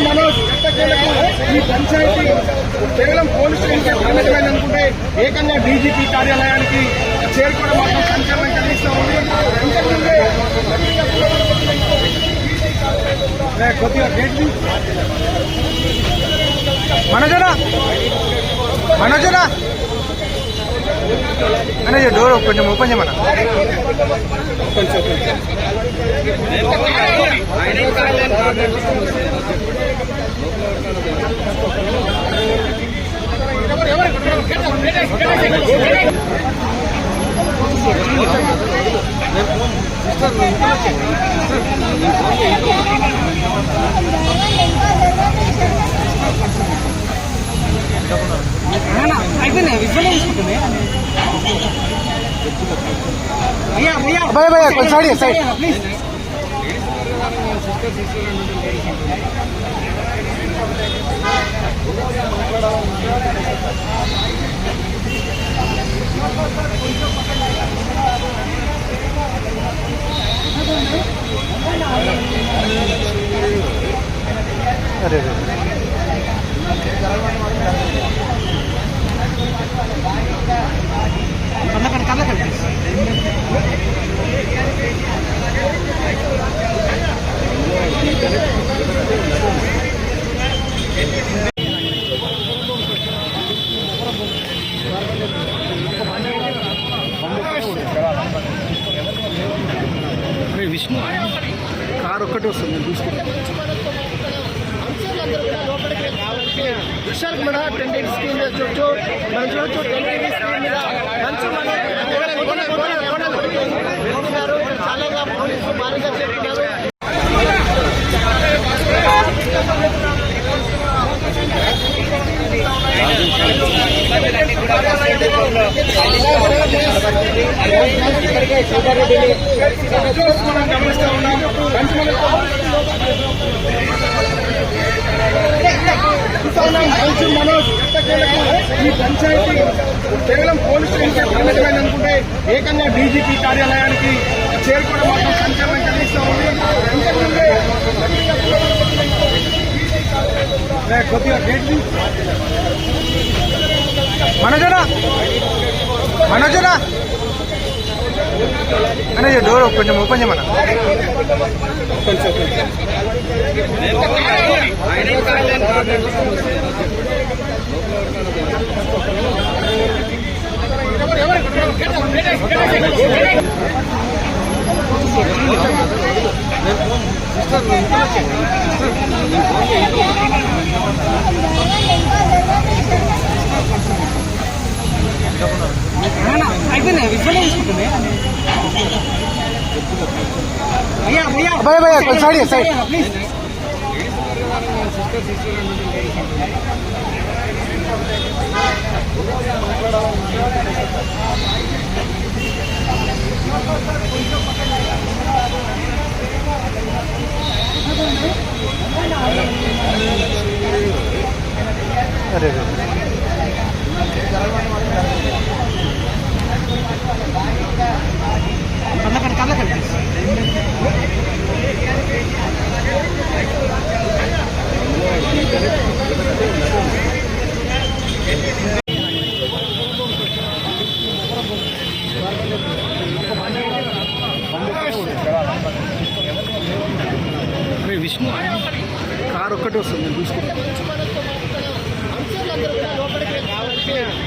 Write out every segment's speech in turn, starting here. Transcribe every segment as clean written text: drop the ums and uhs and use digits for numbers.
మనోజ్ ఈ పంచాయతీ కేవలం పోలీస్ స్టేషన్కి పరిమితమైంది అనుకుంటే ఏకంగా డీజీపీ కార్యాలయానికి చేరుకోవడం మాత్రం సంచలనం కలిగిస్తూ ఉంది. ఇంతకుముందే కొద్దిగా గేట్ మనోజనా అనే డోర్ కొంచెం ఓపెన్ చేయమన్నా. అయిపోయింది విజువల్ తీసుకుంటుంది. భయ భయ కొంచెం సైడ్ ప్లీజ్. అరే విష్ణు కారు ఒక్కటి వస్తుంది చూసుకుంటాం. విశాఖ మన టెండెంట్ స్కీమ్ చూడొచ్చు, మనం చూడొచ్చు టెండెంట్ స్కీమ్ మీద చాలా పోలీసులు భారీగా చేస్తున్నారు. మనోజ్ ఈ పంచాయతీ కేవలం పోలీస్ స్టేషన్కి పరిమితమైంది అనుకుంటే ఏకంగా డీజీపీ కార్యాలయానికి చేరుకోవడం మాత్రం సంచలనం కలిగిస్తూ ఉంది. ఇంతకుముందే కొద్దిగా గేట్ మనోజనా అనే డోర్ కొంచెం ఓపెన్ చేయమన్నా. అయిపోయింది విజువల్ తీసుకుంటుంది. భయ భయ కొంచెం సైడ్ ప్లీజ్. అరే విష్ణు కారు ఒక్కటి వస్తుంది చూసుకుంటాం.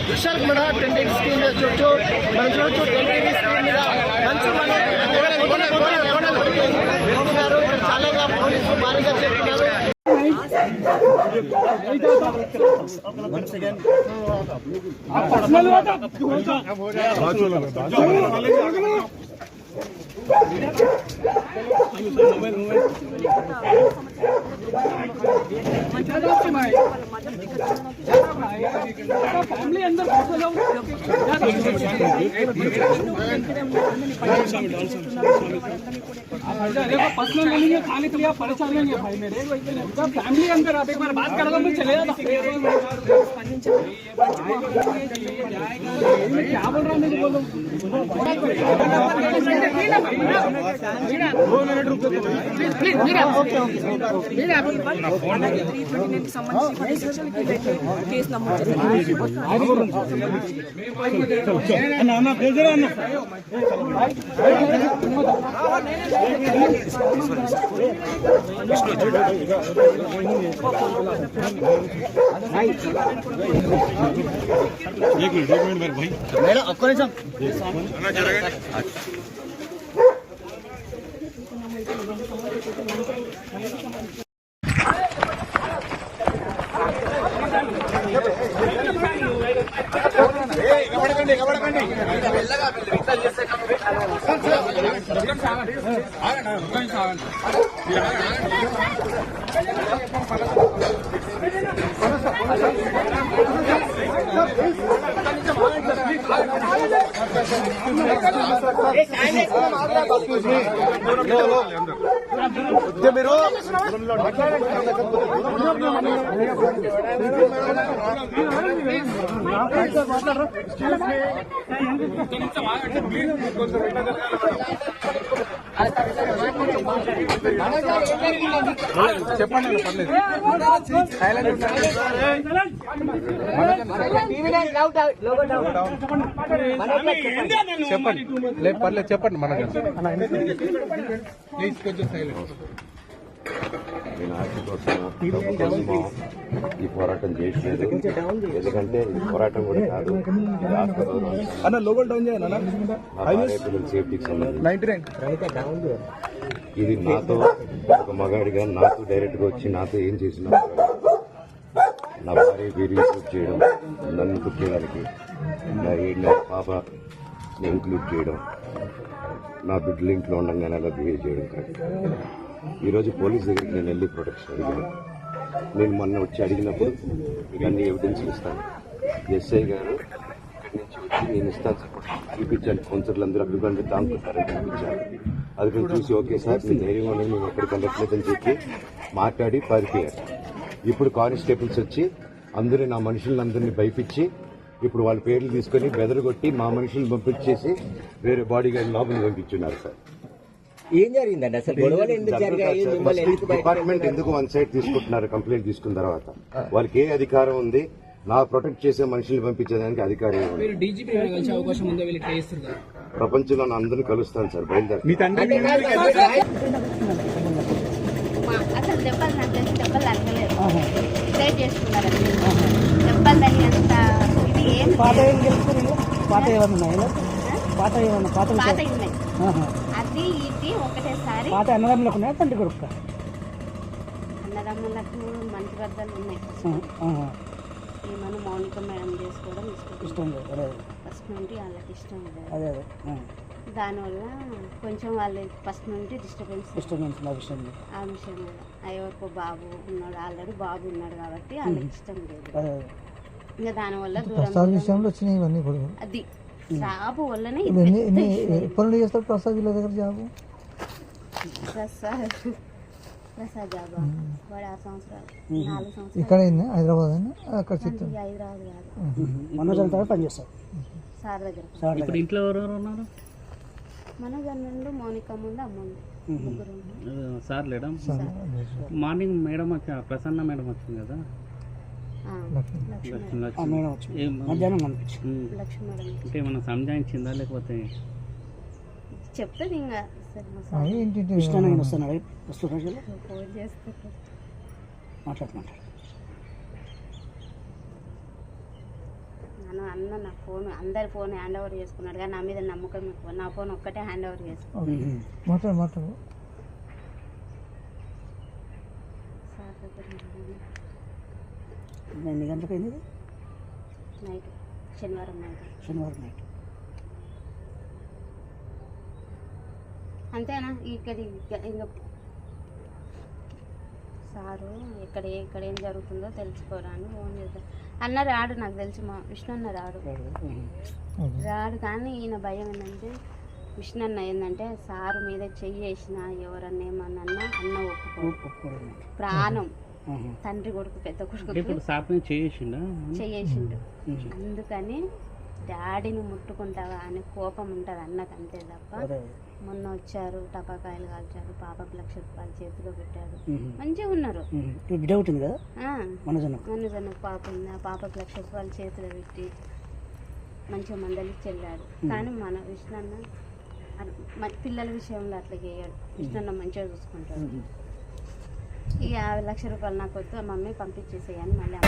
విశాఖ మన టెండెంట్ స్కీమ్ చూడొచ్చు, మనం చూడొచ్చు టెండెంట్ స్కీమ్ మీద చాలా పోలీసులు భారీగా చేస్తున్నారు. फैमिली अंदर देखो पर्सनल नहीं खाने के लिए आप परेशान नहीं है भाई मेरे फैमिली अंदर आप एक बार बात कर लो तो चले जाता क्या बोल रहा हूँ मुझे बोलो కేసు నమోదు एक मिनट भाई మేడం ఒక్క నిమిషం మీరు చెప్పండి పర్లేదు చెప్పండి లేదు పర్లేదు చెప్పండి మనకు ప్లీజ్ కొంచెం సైలెంట్. నేను ఆర్టీ కోసం ఈ పోరాటం చేయట్లేదు, ఎందుకంటే ఈ పోరాటం కూడా కాదు అన్న లోగల్ డౌన్ చేయాలి నా భార్య పిల్లల సేఫ్టీకి సంబంధించి. ఇది నాతో ఒక మగాడిగా నాతో డైరెక్ట్ గా వచ్చి నాతో ఏం చేసినా నా భార్య వీడియో షూట్ చేయడం, నన్ను షూట్ చేయడానికి, నా 7 నెలల పాపని ఇంక్లూడ్ చేయడం, నా బిడ్డలు ఇంట్లో ఉండగానే అలా బిహేవ్ చేయడం కాదు. ఈరోజు పోలీస్ దగ్గరికి నేను వెళ్ళి ప్రొటెక్షన్ అడిగాను. నేను మొన్న వచ్చి అడిగినప్పుడు మీకు అన్ని ఎవిడెన్స్ ఇస్తాను, ఎస్ఐ గారు ఇక్కడి నుంచి వచ్చి నేను ఇస్తాను సపోర్ట్ చూపించాను, కౌన్సిలర్లు అందరూ అభిప్రాయం తాముకుంటారని చూపించాను. అది నేను చూసి ఓకే సార్ మీ ధైర్యం అనేది మేము ఎక్కడికి వెళ్ళట్లేదని చెప్పి మాట్లాడి పారిపోయారు. ఇప్పుడు కానిస్టేబుల్స్ వచ్చి అందరూ నా మనుషులందరినీ భయపించి ఇప్పుడు వాళ్ళ పేర్లు తీసుకొని బెదరగొట్టి మా మనుషులను పంపించేసి వేరే బాడీ గార్డ్ లోపలికి పంపించున్నారు సార్. ఏం జరిగిందండి అసలు గొడవలు ఎందుకు జరిగాయి? డిపార్ట్మెంట్ ఎందుకు వన్ సైడ్ తీసుకుంటున్నారు? కంప్లైంట్ తీసుకున్న తర్వాత వాళ్ళకి ఏ అధికారం ఉంది? నా ప్రొటెక్ట్ చేసే మనుషుల్ని పంపించేదానికి అధికారం ఏముంది? ప్రపంచంలో అందరినీ కలుస్తాను సార్, బయలుదేరి. అసలు దెబ్బలు నాకు తెలిసి దెబ్బలు తగ్గలేదు, డిసైడ్ చేసుకున్నారు దెబ్బలు తగినంత ఇది ఏం పాత ఉన్నాయి పాత ఉన్నాయి. అది ఇది ఒకటేసారి పాత అన్నదమ్ములకు ఉన్నాయా తండ్రి కొడుకు? అన్నదమ్ములకు మంచి వద్దలు ఉన్నాయి. ఏమన్నా మౌనిక మేడం చేసుకోవడం ఇష్టం లేదు, ఫస్ట్ నుండి వాళ్ళకి ఇష్టం లేదు. దానివల్ల కొంచెం వాళ్ళు ఫస్ట్ నుండి డిస్టర్బెన్స్ ఆ విషయం మీద ఎవరికో బాబు ఉన్నాడు, ఆల్రెడీ బాబు ఉన్నాడు కాబట్టి వాళ్ళకి ఇష్టం లేదు. ఇంకా దానివల్ల విషయంలో వచ్చినాయి ఇవన్నీ కూడా. అది జాబు వల్లనే పనులు చేస్తారు ప్రసాద్ వీళ్ళ దగ్గర జాబు. ప్రసాద్ జాబు వాడు 6 సంవత్సరాలు 4 సంవత్సరాలు ఇక్కడ హైదరాబాద్ అక్కడ హైదరాబాద్ కాదు పనిచేస్తారు సార్ దగ్గర. ఇప్పుడు ఇంట్లో ఎవరెవరు ఉన్నారు? మనోజ్ అన్నుండు, మౌనిక ముందు, అమ్ముండు, ముగ్గురు. సార్ లేడం మార్నింగ్ మేడం వచ్చా, ప్రసన్న మేడం వచ్చింది కదా, మధ్యాహ్నం లక్ష్మీ మేడం అంటే ఏమన్నా సంజాయించిందా లేకపోతే చెప్తుంది ఇంకా వస్తున్నాడు ఫోన్ చేస్తారు మాట్లాడుతున్నాడు. అన్న నా ఫోన్ అందరి ఫోన్ హ్యాండ్ ఓవర్ చేసుకున్నాడు కానీ నా మీద నమ్మకం ఎక్కువ, నా ఫోన్ ఒక్కటే హ్యాండ్ ఓవర్ చేసుకున్నాడు. సార్ దగ్గర ఎన్ని గంటలకు అయింది? నైట్, శనివారం నైట్. అంతేనా? ఇక్కడ ఇంకా సారు ఇక్కడ ఏం జరుగుతుందో తెలుసుకోరాని ఫోన్ చేద్దాం అన్న రాడు, నాకు తెలిసి మా విష్ణు అన్న రాడు కానీ ఈయన భయం ఏంటంటే విష్ణు అన్న ఏంటంటే సారు మీద చెయ్యి వేసిన ఎవరన్నా ఏమన్నా అన్న ఒప్పుకో ప్రాణం తండ్రి కొడుకు పెద్ద కొడుకు చెయ్యేసిండు అందుకని డాడీని ముట్టుకుంటావా అని కోపం ఉంటుంది అన్నకు అంతే తప్ప మొన్న వచ్చారు టపాకాయలు కాల్చారు పాపకు ₹1,00,000 చేతిలో పెట్టాడు మంచిగా ఉన్నారు మనజన్న పాప ఉంది ఆ పాపకు ₹1,00,000 చేతిలో పెట్టి మంచిగా మందలిచ్చి వెళ్ళాడు కానీ మన విష్ణన్న పిల్లల విషయంలో అట్లా చేయడు విష్ణన్న మంచిగా చూసుకుంటాడు ఇక ₹50,00,000 నాకు వద్దు మమ్మీ పంపించేసేయని మళ్ళీ